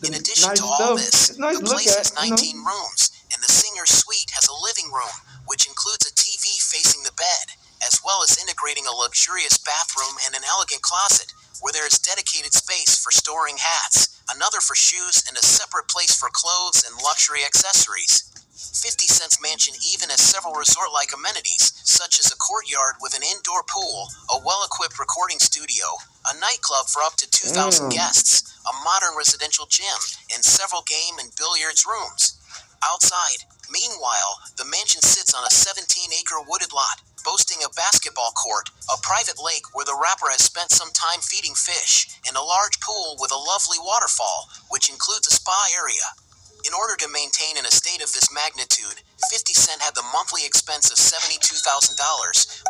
In addition to all this, the place has 19 rooms, and the singer's suite has a living room, which includes a TV facing the bed, as well as integrating a luxurious bathroom and an elegant closet, where there is dedicated space for storing hats, another for shoes, and a separate place for clothes and luxury accessories. 50 Cent's mansion even has several resort-like amenities, such as a courtyard with an indoor pool, a well-equipped recording studio, a nightclub for up to 2,000 guests, a modern residential gym, and several game and billiards rooms. Outside, meanwhile, the mansion sits on a 17-acre wooded lot, boasting a basketball court, a private lake where the rapper has spent some time feeding fish, and a large pool with a lovely waterfall, which includes a spa area. In order to maintain an estate of this magnitude, 50 Cent had the monthly expense of $72,000,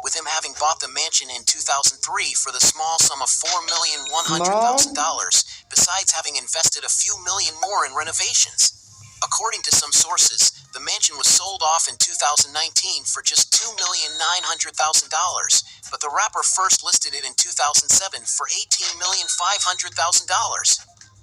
with him having bought the mansion in 2003 for the small sum of $4,100,000, besides having invested a few million more in renovations. According to some sources, the mansion was sold off in 2019 for just $2,900,000, but the rapper first listed it in 2007 for $18,500,000.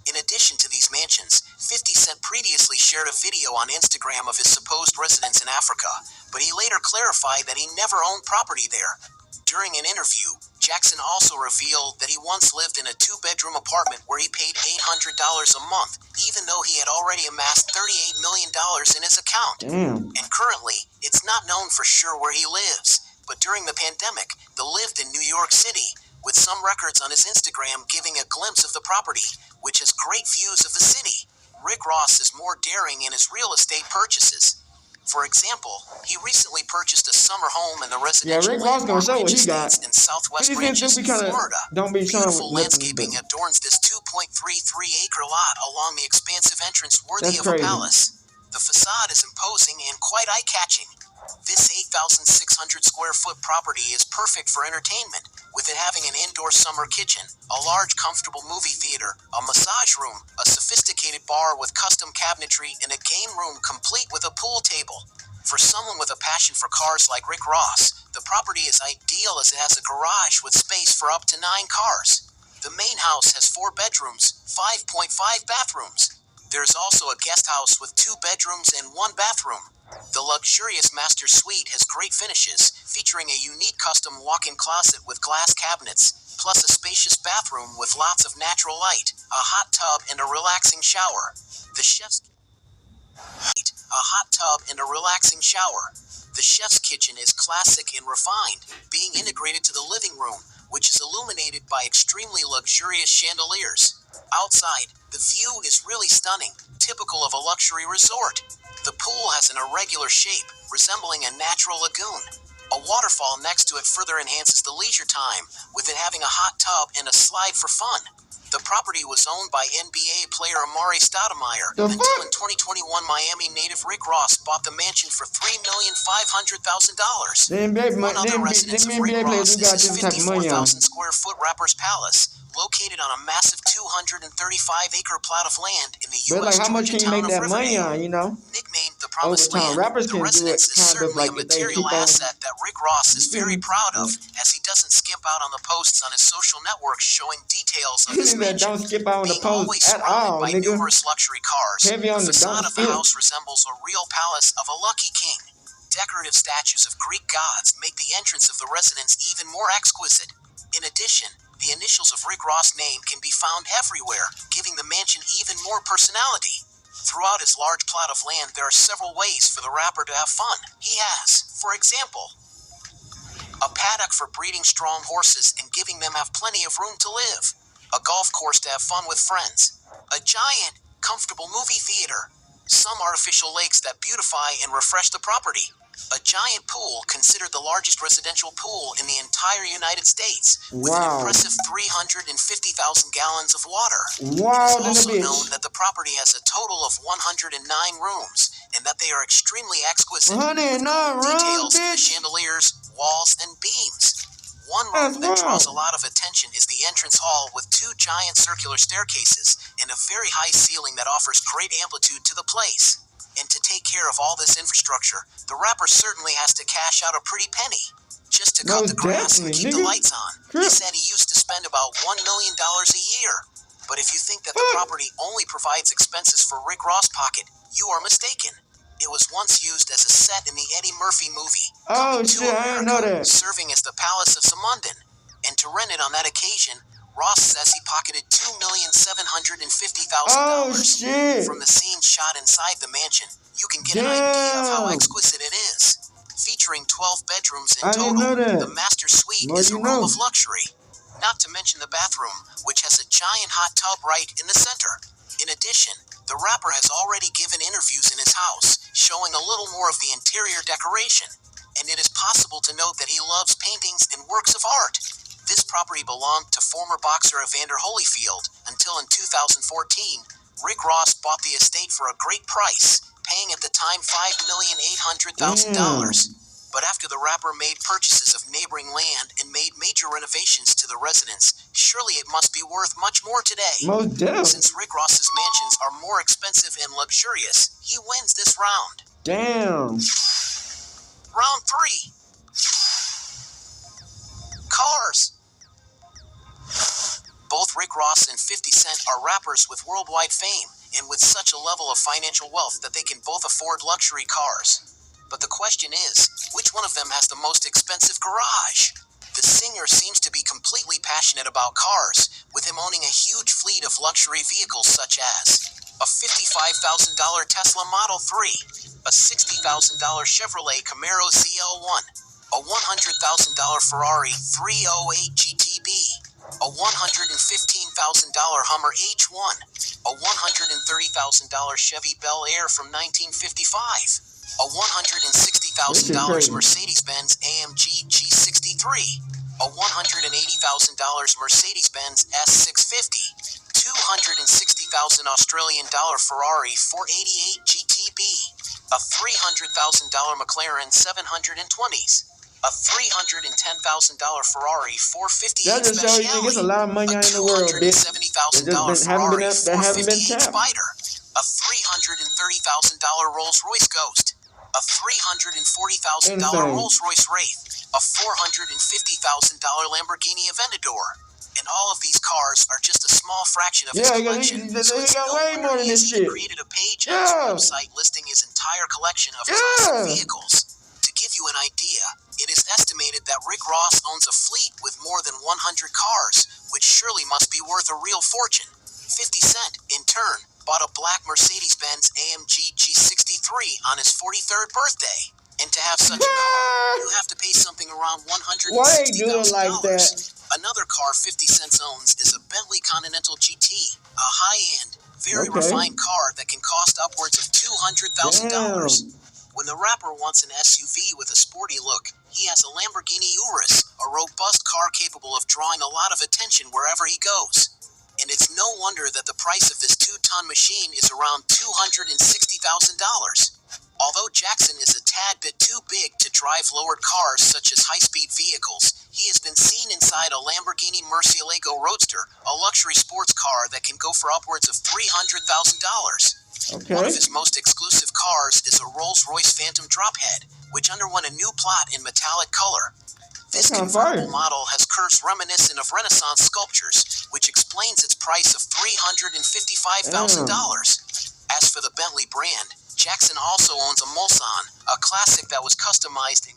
In addition to these mansions, 50 Cent previously shared a video on Instagram of his supposed residence in Africa, but he later clarified that he never owned property there. During an interview, Jackson also revealed that he once lived in a 2-bedroom apartment where he paid $800 a month, even though he had already amassed $38 million in his account. And currently, it's not known for sure where he lives, but during the pandemic, he lived in New York City, with some records on his Instagram giving a glimpse of the property, which has great views of the city. Rick Ross is more daring in his real estate purchases. For example, he recently purchased a summer home in the residential landmark ranch estates in Southwest Ranches, Florida. Beautiful landscaping adorns this 2.33-acre lot along the expansive entrance worthy of a palace. The facade is imposing and quite eye-catching. This 8,600 square foot property is perfect for entertainment, with it having an indoor summer kitchen, a large comfortable movie theater, a massage room, a sophisticated bar with custom cabinetry, and a game room complete with a pool table. For someone with a passion for cars like Rick Ross, the property is ideal as it has a garage with space for up to 9 cars. The main house has 4 bedrooms, 5.5 bathrooms. There's also a guest house with 2 bedrooms and 1 bathroom. The luxurious master suite has great finishes, featuring a unique custom walk-in closet with glass cabinets, plus a spacious bathroom with lots of natural light, a hot tub, and a relaxing shower. The chef's kitchen is classic and refined, being integrated to the living room, which is illuminated by extremely luxurious chandeliers. Outside, the view is really stunning, typical of a luxury resort. The pool has an irregular shape, resembling a natural lagoon. A waterfall next to it further enhances the leisure time, with it having a hot tub and a slide for fun. The property was owned by NBA player Amari Stoudemire until in 2021 Miami native Rick Ross bought the mansion for $3,500,000. One other residence of Rick Ross is his 54,000 square foot Rapper's Palace, located on a massive 235-acre plot of land in the U.S. Like, how much can you make that money on, you know? Nicknamed the Promised Land, rappers the can residence do it is kind of certainly like a material asset that Rick Ross is very proud of, as he doesn't skimp out on the posts on his social networks showing details of his mansion. Don't skip out on the Being post always at surrounded all, by nigga. numerous luxury cars, Heavy on the the facade don't of the skip. house resembles a real palace of a lucky king. Decorative statues of Greek gods make the entrance of the residence even more exquisite. In addition, the initials of Rick Ross' name can be found everywhere, giving the mansion even more personality. Throughout his large plot of land, there are several ways for the rapper to have fun. He has, for example, a paddock for breeding strong horses and giving them have plenty of room to live, a golf course to have fun with friends, a giant, comfortable movie theater, some artificial lakes that beautify and refresh the property, a giant pool considered the largest residential pool in the entire United States, with an impressive 350,000 gallons of water. It is also known that the property has a total of 109 rooms, and that they are extremely exquisite, with gold details in the chandeliers, walls, and beams. One room that draws a lot of attention is the entrance hall with 2 giant circular staircases and a very high ceiling that offers great amplitude to the place. And to take care of all this infrastructure, the rapper certainly has to cash out a pretty penny just to cut the grass and keep the lights on. He said he used to spend about $1 million a year. But if you think that the property only provides expenses for Rick Ross' pocket, you are mistaken. It was once used as a set in the Eddie Murphy movie, Oh shit, I didn't know that. serving as the Palace of Samundin. And to rent it on that occasion, Ross says he pocketed $2,750,000. Oh shit. From the scenes shot inside the mansion, you can get an idea of how exquisite it is. Featuring 12 bedrooms in total, the master suite is a room of luxury. Not to mention the bathroom, which has a giant hot tub right in the center. In addition, the rapper has already given interviews in his house, showing a little more of the interior decoration. And it is possible to note that he loves paintings and works of art. This property belonged to former boxer Evander Holyfield until in 2014, Rick Ross bought the estate for a great price, paying at the time $5,800,000. But after the rapper made purchases of neighboring land and made major renovations to the residence, surely it must be worth much more today. Most definitely. Since Rick Ross's mansions are more expensive and luxurious, he wins this round. Damn. Round 3. Cars. Both Rick Ross and 50 Cent are rappers with worldwide fame and with such a level of financial wealth that they can both afford luxury cars. But the question is, which one of them has the most expensive garage? The singer seems to be completely passionate about cars, with him owning a huge fleet of luxury vehicles such as a $55,000 Tesla Model 3, a $60,000 Chevrolet Camaro ZL1, a $100,000 Ferrari 308 GTB, a $115,000 Hummer H1, a $130,000 Chevy Bel Air from 1955, a $160,000 Mercedes-Benz AMG G63, a $180,000 Mercedes-Benz S650, $260,000 Australian dollar Ferrari 488 GTB, a $300,000 McLaren 720s, a $310,000 Ferrari 458 That just shows you Speciale, there's a lot of money out in the world, bitch. $270,000 That haven't Ferrari been 458 tapped. Spider, a $330,000 Rolls-Royce Ghost, a $340,000 Rolls-Royce Wraith, a $450,000 Lamborghini Aventador. And all of these cars are just a small fraction of his collection. So it's no wonder he has created a page on his website listing his entire collection of classic vehicles. To give you an idea, it is estimated that Rick Ross owns a fleet with more than 100 cars, which surely must be worth a real fortune. 50 Cent, in turn, bought a black Mercedes-Benz AMG G63 on his 43rd birthday. And to have such a car, you have to pay something around $160,000. Another car 50 Cent owns is a Bentley Continental GT, a high-end, very refined car that can cost upwards of $200,000. When the rapper wants an SUV with a sporty look, he has a Lamborghini Urus, a robust car capable of drawing a lot of attention wherever he goes. And it's no wonder that the price of this 2-ton machine is around $260,000. Although Jackson is a tad bit too big to drive lowered cars such as high-speed vehicles, he has been seen inside a Lamborghini Murcielago Roadster, a luxury sports car that can go for upwards of $300,000. One of his most exclusive cars is a Rolls-Royce Phantom Drophead, which underwent a new plot in metallic color. This convertible model has curves reminiscent of Renaissance sculptures, which explains its price of $355,000. As for the Bentley brand, Jackson also owns a Mulsanne, a classic that was customized in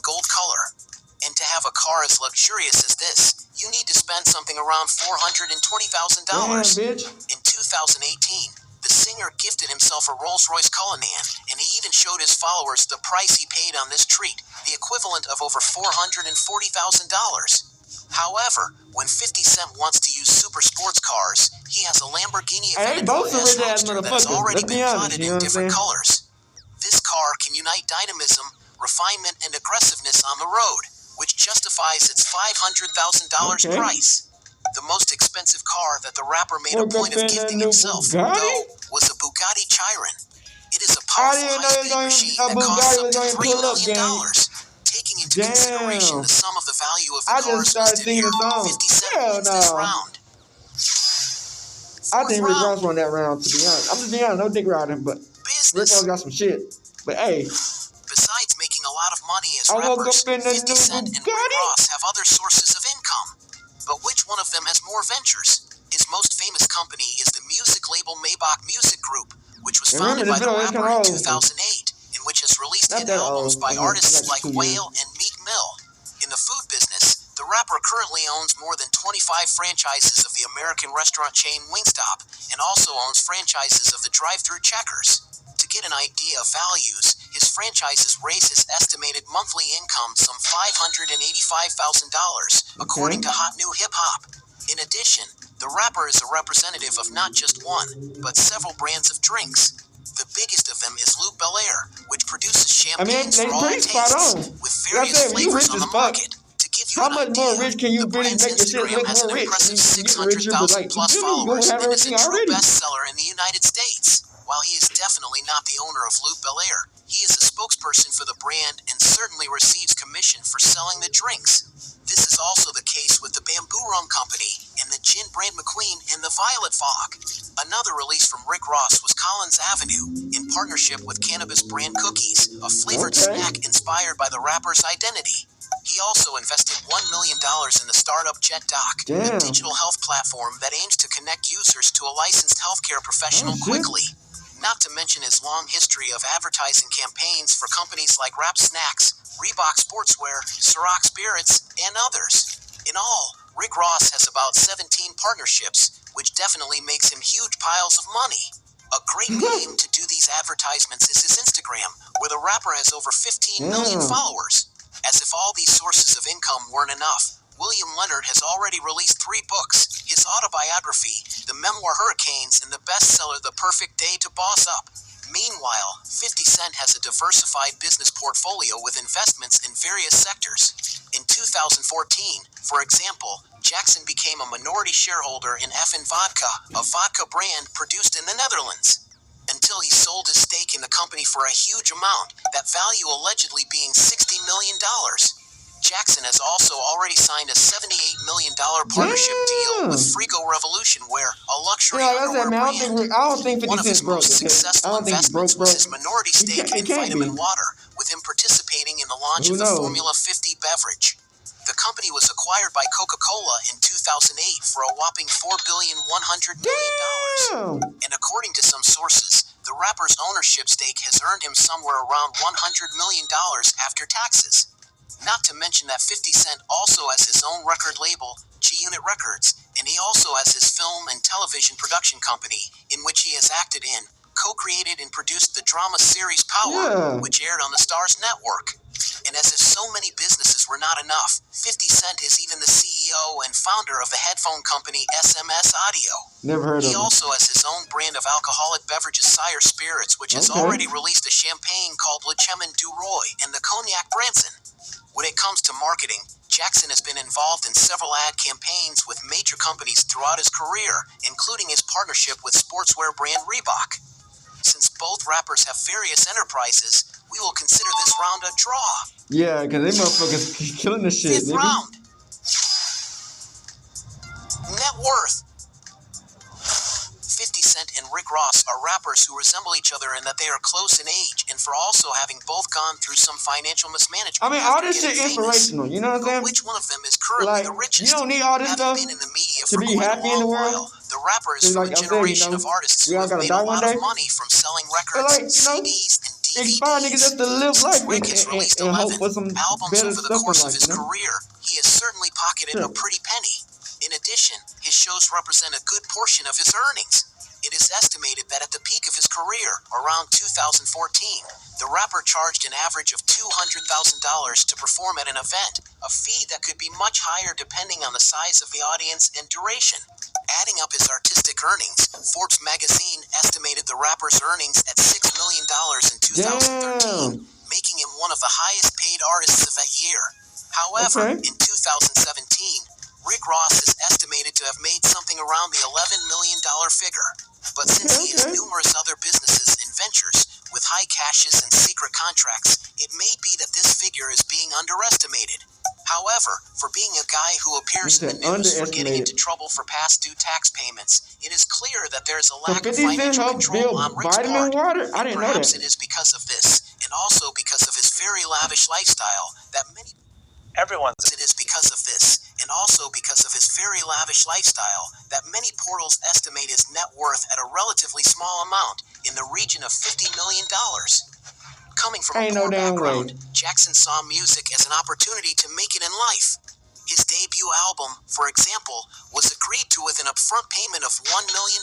gold color. And to have a car as luxurious as this, you need to spend something around $420,000. In 2018, the singer gifted himself a Rolls-Royce Cullinan, and he even showed his followers the price he paid on this treat, the equivalent of over $440,000. However, when 50 Cent wants to use super sports cars, he has a Lamborghini Aventador Roadster that has already been plotted in different colors. This car can unite dynamism, refinement, and aggressiveness on the road, which justifies its $500,000 price. The most expensive car that the rapper made a point of gifting himself, though, was a Bugatti Chiron. It is a powerful high-speed machine that costs up to $3 million. Taking into consideration the sum of the value of the cars listed here, 50 Cent wins this round. I think Rick Ross won that round, to be honest. I'm just being honest, no dick riding, but Rick Ross got some shit. But hey, besides making a lot of money as rappers, 50 Cent and Rick Ross have other sources of income. But which one of them has more ventures? His most famous company is the music label Maybach Music Group, which was founded by the rapper in 2008, and which has released hit albums by artists like Whale and Meek Mill. In the food business, the rapper currently owns more than 25 franchises of the American restaurant chain Wingstop, and also owns franchises of the drive-thru Checkers. To get an idea of values, his franchises raise his estimated monthly income some $585,000, according to Hot New Hip Hop. In addition, the rapper is a representative of not just one, but several brands of drinks. The biggest of them is Luke Belaire, which produces champagnes for all tastes, with various flavors on the market. To give you an idea, the brand's Instagram has an impressive 600,000 plus followers, and is a true bestseller in the United States. While he is definitely not the owner of Luke Belaire, he is a spokesperson for the brand and certainly receives commission for selling the drinks. This is also the case with the Bamboo Rum Company and the gin brand McQueen and the Violet Fog. Another release from Rick Ross was Collins Avenue, in partnership with cannabis brand Cookies, a flavored snack inspired by the rapper's identity. He also invested $1 million in the startup Gett, a digital health platform that aims to connect users to a licensed healthcare professional quickly. Not to mention his long history of advertising campaigns for companies like Rap Snacks, Reebok Sportswear, Ciroc Spirits, and others. In all, Rick Ross has about 17 partnerships, which definitely makes him huge piles of money. A great medium to do these advertisements is his Instagram, where the rapper has over 15 million followers. As if all these sources of income weren't enough, William Leonard has already released 3 books, his autobiography, the memoir Hurricanes, and the bestseller The Perfect Day to Boss Up. Meanwhile, 50 Cent has a diversified business portfolio with investments in various sectors. In 2014, for example, Jackson became a minority shareholder in Effin Vodka, a vodka brand produced in the Netherlands. until he sold his stake in the company for a huge amount, that value allegedly being $60 million. Jackson has also already signed a $78 million partnership deal with Frigo Revolution, where a luxury underwear brand. I don't think 50 One of Cent his broke. most successful investments was his minority stake in Vitamin Water, with him participating in the launch of the Formula 50 beverage. The company was acquired by Coca-Cola in 2008 for a whopping $4,100 million. And according to some sources, the rapper's ownership stake has earned him somewhere around $100 million after taxes. Not to mention that 50 Cent also has his own record label, G-Unit Records, and he also has his film and television production company, in which he has acted in, co-created and produced the drama series Power, which aired on the Starz network. And as if so many businesses were not enough, 50 Cent is even the CEO and founder of the headphone company SMS Audio. Never heard of him. He also has his own brand of alcoholic beverages, Sire Spirits, which has already released a champagne called Le Chemin du Roi and the Cognac Branson. When it comes to marketing, Jackson has been involved in several ad campaigns with major companies throughout his career, including his partnership with sportswear brand Reebok. Since both rappers have various enterprises, we will consider this round a draw. Yeah, because they motherfuckers killing the shit. Fifth round. Net worth. 50 Cent and Rick Ross are rappers who resemble each other in that they are close in age and for also having both gone through some financial mismanagement. I mean, all this shit inspirational. You know what I'm saying? Which one of them is currently the richest? You don't need all this stuff been in the media to for be happy in the world. The rapper is from a generation of artists who have made a lot of money from selling records, CDs, and DVDs. Inspire niggas just to live life Rick has released and 11 hope for some albums better over the stuff in course of life, his you know? career. He has certainly pocketed a pretty penny. In addition, his shows represent a good portion of his earnings. It is estimated that at the peak of his career, around 2014, the rapper charged an average of $200,000 to perform at an event, a fee that could be much higher depending on the size of the audience and duration. Adding up his artistic earnings, Forbes magazine estimated the rapper's earnings at $6 million in 2013, making him one of the highest paid artists of that year. However, in 2017, Rick Ross is estimated to have made something around the $11 million figure. But since he has numerous other businesses and ventures with high cashes and secret contracts, it may be that this figure is being underestimated. However, for being a guy who appears in the news for getting into trouble for past due tax payments, it is clear that there is a lack of financial control on Rick's part. And perhaps it is because of this, and also because of his very lavish lifestyle, that many... It is because of this, and also because of his very lavish lifestyle, that many portals estimate his net worth at a relatively small amount, in the region of $50 million. Coming from a poor background, Jackson saw music as an opportunity to make it in life. His debut album, for example, was agreed to with an upfront payment of $1 million.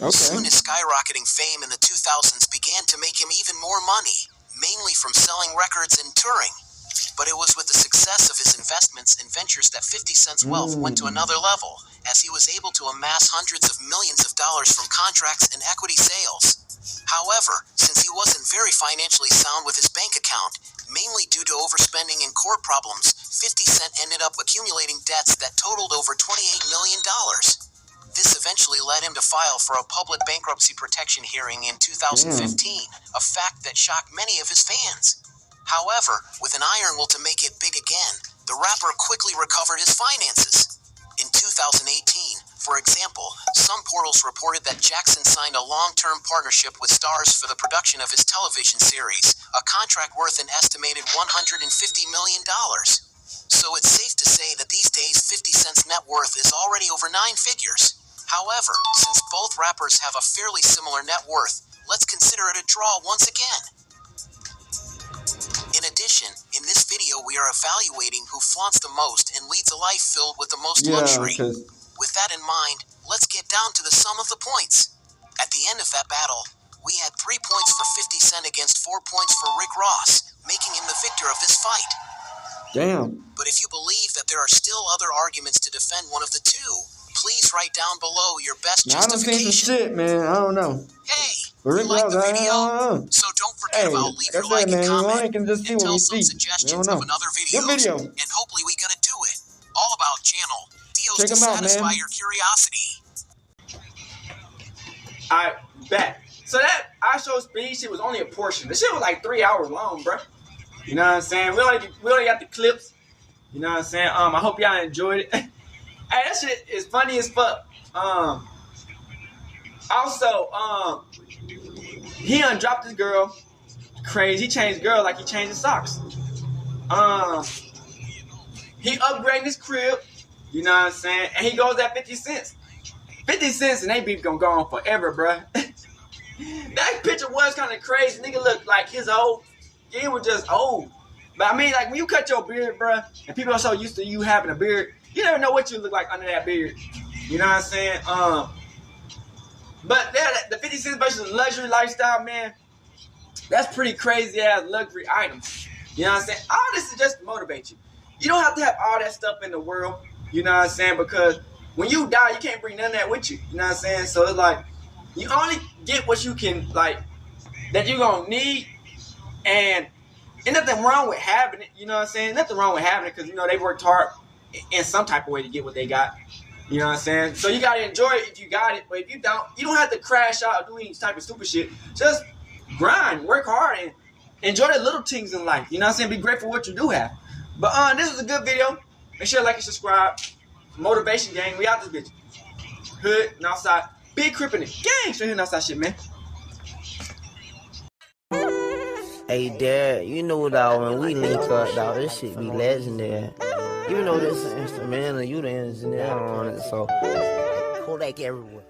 Soon his skyrocketing fame in the 2000s began to make him even more money, mainly from selling records and touring. But it was with the success of his investments and ventures that 50 Cent's wealth went to another level, as he was able to amass hundreds of millions of dollars from contracts and equity sales. However, since he wasn't very financially sound with his bank account, mainly due to overspending and court problems, 50 Cent ended up accumulating debts that totaled over $28 million. This eventually led him to file for a public bankruptcy protection hearing in 2015, a fact that shocked many of his fans. However, with an iron will to make it big again, the rapper quickly recovered his finances. In 2018, for example, some portals reported that Jackson signed a long-term partnership with Starz for the production of his television series, a contract worth an estimated $150 million. So it's safe to say that these days 50 Cent's net worth is already over 9 figures. However, since both rappers have a fairly similar net worth, let's consider it a draw once again. In addition, in this video we are evaluating who flaunts the most and leads a life filled with the most luxury. With that in mind, let's get down to the sum of the points. At the end of that battle, we had 3 points for 50 Cent against 4 points for Rick Ross, making him the victor of this fight. But if you believe that there are still other arguments to defend one of the two, please write down below your best justification. I don't see some shit, man. I don't know. Hey, Rick you like Ross, the video? So don't forget about leave your like and comment, can just see and what tell we some see. suggestions of another video, and hopefully we gonna do it. All about channel deals to satisfy your curiosity. Alright, back. So that I Show Speed shit was only a portion. The shit was like 3 hours long, bro. You know what I'm saying? We only got the clips. You know what I'm saying? I hope y'all enjoyed it. Hey, that shit is funny as fuck. Also, he undropped his girl. Crazy. He changed girl like he changed his socks. He upgraded his crib. You know what I'm saying? And he goes at 50 cents. 50 cents and they beef gonna go on forever, bruh. That picture was kind of crazy. Nigga looked like his old. He was just old. But I mean, like, when you cut your beard, bruh, and people are so used to you having a beard, you never know what you look like under that beard. You know what I'm saying? But the 50 cents versus luxury lifestyle, man, that's pretty crazy ass luxury items. You know what I'm saying? All this is just to motivate you. You don't have to have all that stuff in the world. You know what I'm saying? Because when you die, you can't bring none of that with you. You know what I'm saying? So it's like, you only get what you can, like, that you're going to need. And ain't nothing wrong with having it. You know what I'm saying? Nothing wrong with having it because, you know, they worked hard in some type of way to get what they got. You know what I'm saying? So you got to enjoy it if you got it. But if you don't have to crash out or do any type of stupid shit. Just grind, work hard, and enjoy the little things in life. You know what I'm saying? Be grateful for what you do have. But this was a good video. Make sure to like and subscribe. Motivation gang. We out this bitch. Hood and outside. Big Crip in the gang. Straight here and outside shit, man. Hey, Dad, you know, dog, when we link up, dog, this shit be legendary. You know this is instrumental, you the engineer on it, so Kodak everywhere.